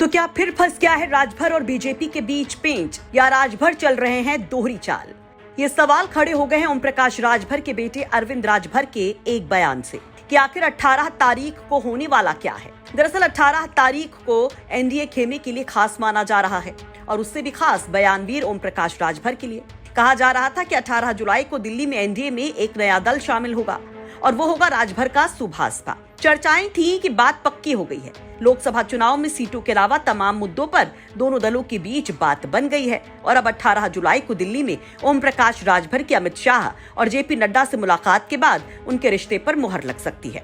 तो क्या फिर फंस गया है राजभर और बीजेपी के बीच पेंच, या राजभर चल रहे हैं दोहरी चाल? ये सवाल खड़े हो गए हैं ओम प्रकाश राजभर के बेटे अरविंद राजभर के एक बयान से कि आखिर 18 तारीख को होने वाला क्या है। दरअसल 18 तारीख को एनडीए खेमे के लिए खास माना जा रहा है और उससे भी खास बयानवीर ओम प्रकाश राजभर के लिए। कहा जा रहा था कि 18 जुलाई को दिल्ली में एनडीए में एक नया दल शामिल होगा और वो होगा राजभर का सुभाषपा। चर्चाएं थी कि बात पक्की हो गई है। लोकसभा चुनाव में सीटों के अलावा तमाम मुद्दों पर दोनों दलों के बीच बात बन गई है और अब 18 जुलाई को दिल्ली में ओम प्रकाश राजभर की अमित शाह और जेपी नड्डा से मुलाकात के बाद उनके रिश्ते पर मुहर लग सकती है।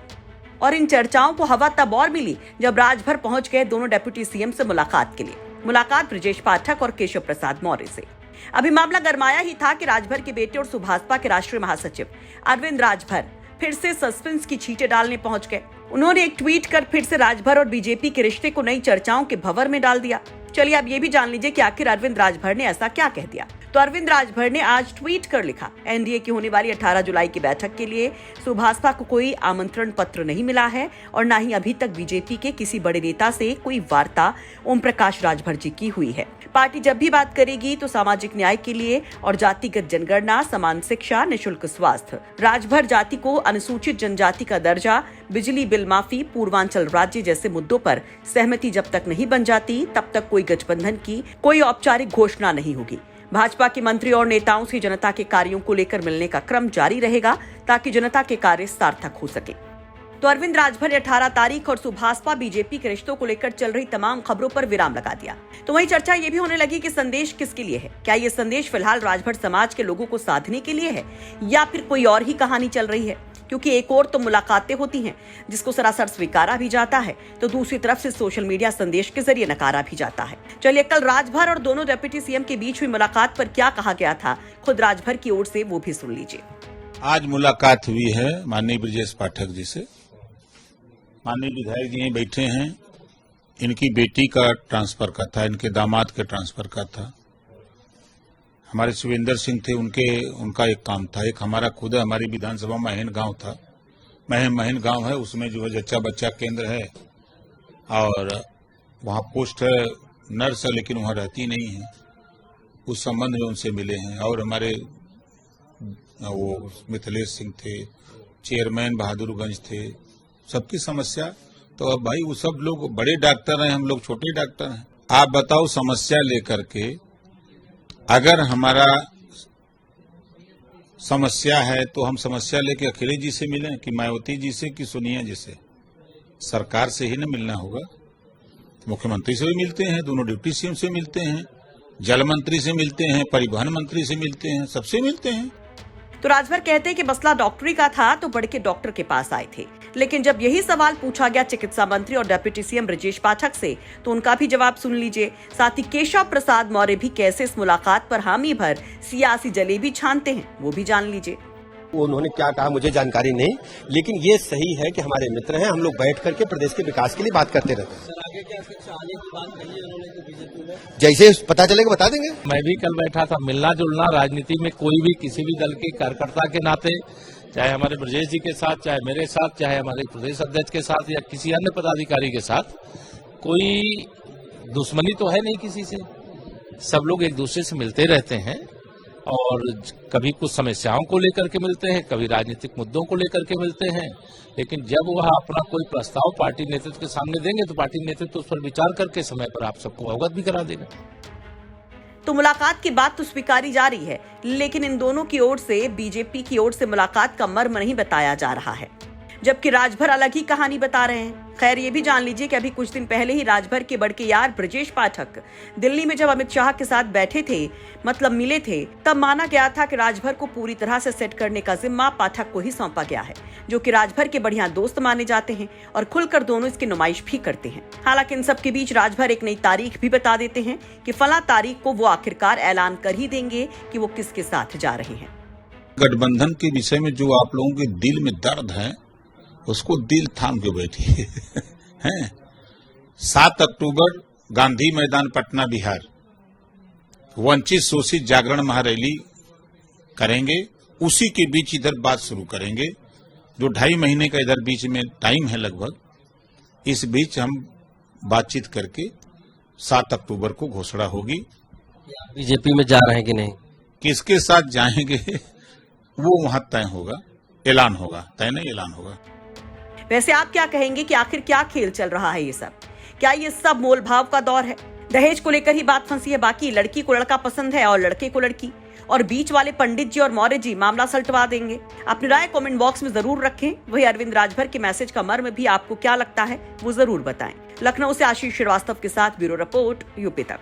और इन चर्चाओं को हवा तब और मिली जब राजभर पहुंच गए दोनों डिप्टी सीएम से मुलाकात के लिए। मुलाकात ब्रजेश पाठक और केशव प्रसाद मौर्य से। अभी मामला गरमाया ही था कि राजभर के बेटे और सुभाषपा के राष्ट्रीय महासचिव अरविंद राजभर फिर से सस्पेंस की छींटे डालने पहुंच गए। उन्होंने एक ट्वीट कर फिर से राजभर और बीजेपी के रिश्ते को नई चर्चाओं के भंवर में डाल दिया। चलिए अब ये भी जान लीजिए कि आखिर अरविंद राजभर ने ऐसा क्या कह दिया। तो अरविंद राजभर ने आज ट्वीट कर लिखा, एनडीए की होने वाली 18 जुलाई की बैठक के लिए सुभाषपा को कोई आमंत्रण पत्र नहीं मिला है और न ही अभी तक बीजेपी के किसी बड़े नेता से कोई वार्ता ओम प्रकाश राजभर जी की हुई है। पार्टी जब भी बात करेगी तो सामाजिक न्याय के लिए और जातिगत जनगणना, समान शिक्षा, निःशुल्क स्वास्थ्य, राजभर जाति को अनुसूचित जनजाति का दर्जा, बिजली बिल माफी, पूर्वांचल राज्य जैसे मुद्दों पर सहमति जब तक नहीं बन जाती तब तक कोई गठबंधन की कोई औपचारिक घोषणा नहीं होगी। भाजपा के मंत्री और नेताओं से जनता के कार्यों को लेकर मिलने का क्रम जारी रहेगा ताकि जनता के कार्य सार्थक हो सके। तो अरविंद राजभर ने 18 तारीख और सुभाषपा बीजेपी के रिश्तों को लेकर चल रही तमाम खबरों पर विराम लगा दिया। तो वहीं चर्चा ये भी होने लगी कि संदेश किसके लिए है। क्या ये संदेश फिलहाल राजभर समाज के लोगों को साधने के लिए है या फिर कोई और ही कहानी चल रही है? क्योंकि एक और तो मुलाकातें होती हैं जिसको सरासर स्वीकारा भी जाता है, तो दूसरी तरफ से सोशल मीडिया संदेश के जरिए नकारा भी जाता है। चलिए कल राजभर और दोनों डिप्टी सीएम के बीच हुई मुलाकात पर क्या कहा गया था, खुद राजभर की ओर से वो भी सुन लीजिए। आज मुलाकात हुई है माननीय ब्रजेश पाठक जी से। माननीय विधायक जी बैठे हैं, इनकी बेटी का ट्रांसफर का था, इनके दामाद के ट्रांसफर का था। हमारे शिवेंद्र सिंह थे, उनका एक काम था। एक हमारा खुद है, हमारी विधानसभा महन गांव था, महन गांव है, उसमें जो है जच्चा बच्चा केंद्र है और वहां पोस्ट है, नर्स है, लेकिन वहां रहती नहीं है। उस संबंध में उनसे मिले हैं। और हमारे वो मिथिलेश सिंह थे, चेयरमैन बहादुरगंज थे, सबकी समस्या। तो अब भाई वो सब लोग बड़े डॉक्टर हैं, हम लोग छोटे डॉक्टर हैं। आप बताओ, समस्या लेकर के अगर हमारा समस्या है तो हम समस्या लेके अखिलेश जी से मिलें कि मायावती जी से कि सोनिया जी से? सरकार से ही न मिलना होगा। मुख्यमंत्री से भी मिलते हैं, दोनों डिप्टी सीएम से मिलते हैं, जल मंत्री से मिलते हैं, परिवहन मंत्री से मिलते हैं, सबसे मिलते हैं। तो राजभर कहते हैं कि मसला डॉक्टरी का था तो बढ़ के डॉक्टर के पास आए थे। लेकिन जब यही सवाल पूछा गया चिकित्सा मंत्री और डिप्टी सीएम ब्रजेश पाठक से तो उनका भी जवाब सुन लीजिए। साथ ही केशव प्रसाद मौर्य भी कैसे इस मुलाकात पर हामी भर सियासी जलेबी छानते हैं वो भी जान लीजिए। उन्होंने क्या कहा मुझे जानकारी नहीं, लेकिन ये सही है कि हमारे मित्र हैं, हम लोग बैठ करके प्रदेश के विकास के लिए बात करते रहते हैं। सर आगे क्या कुछ आने की बात कही उन्होंने तो बीजेपी में? जैसे पता चलेगा बता देंगे। मैं भी कल बैठा था। मिलना जुलना राजनीति में कोई भी किसी भी दल के कार्यकर्ता के नाते, चाहे हमारे ब्रजेश जी के साथ, चाहे मेरे साथ, चाहे हमारे प्रदेश अध्यक्ष के साथ या किसी अन्य पदाधिकारी के साथ, कोई दुश्मनी तो है नहीं किसी से। सब लोग एक दूसरे से मिलते रहते हैं और कभी कुछ समस्याओं को लेकर के मिलते हैं, कभी राजनीतिक मुद्दों को लेकर के मिलते हैं। लेकिन जब वह अपना कोई प्रस्ताव पार्टी नेतृत्व के सामने देंगे तो पार्टी नेतृत्व उस पर विचार करके समय पर आप सबको अवगत भी करा देगा। तो मुलाकात की बात तो स्वीकारी जा रही है, लेकिन इन दोनों की ओर से, बीजेपी की ओर से मुलाकात का मर्म नहीं बताया जा रहा है, जबकि राजभर अलग ही कहानी बता रहे हैं। खैर ये भी जान लीजिए कि अभी कुछ दिन पहले ही राजभर के बड़के यार ब्रजेश पाठक दिल्ली में जब अमित शाह के साथ बैठे थे, मतलब मिले थे, तब माना गया था कि राजभर को पूरी तरह से सेट करने का जिम्मा पाठक को ही सौंपा गया है, जो कि राजभर के बढ़िया दोस्त माने जाते हैं और खुलकर दोनों इसकी नुमाइश भी करते हैं। हालांकि इन सब के बीच राजभर एक नई तारीख भी बता देते हैं कि फला तारीख को वो आखिरकार ऐलान कर ही देंगे कि वो किसके साथ जा रहे हैं। गठबंधन के विषय में जो आप लोगों के दिल में दर्द है उसको दिल थाम के बैठिए हैं। 7 अक्टूबर गांधी मैदान पटना बिहार, वंचित शोषित जागरण महारैली करेंगे। उसी के बीच इधर बात शुरू करेंगे, जो 2.5 महीने का इधर बीच में टाइम है लगभग। इस बीच हम बातचीत करके 7 अक्टूबर को घोषणा होगी। बीजेपी में जा रहे हैं कि नहीं? किसके साथ जाएंगे वो वहां तय होगा, ऐलान होगा, तय नहीं ऐलान होगा। वैसे आप क्या कहेंगे कि आखिर क्या खेल चल रहा है ये सब? क्या ये सब मोल भाव का दौर है? दहेज को लेकर ही बात फंसी है, बाकी लड़की को लड़का पसंद है और लड़के को लड़की, और बीच वाले पंडित जी और मौर्य जी मामला सलटवा देंगे। अपनी राय कमेंट बॉक्स में जरूर रखें। वही अरविंद राजभर के मैसेज का मर्म भी आपको क्या लगता है वो जरूर बताएं। लखनऊ से आशीष श्रीवास्तव के साथ ब्यूरो रिपोर्ट, यूपी तक।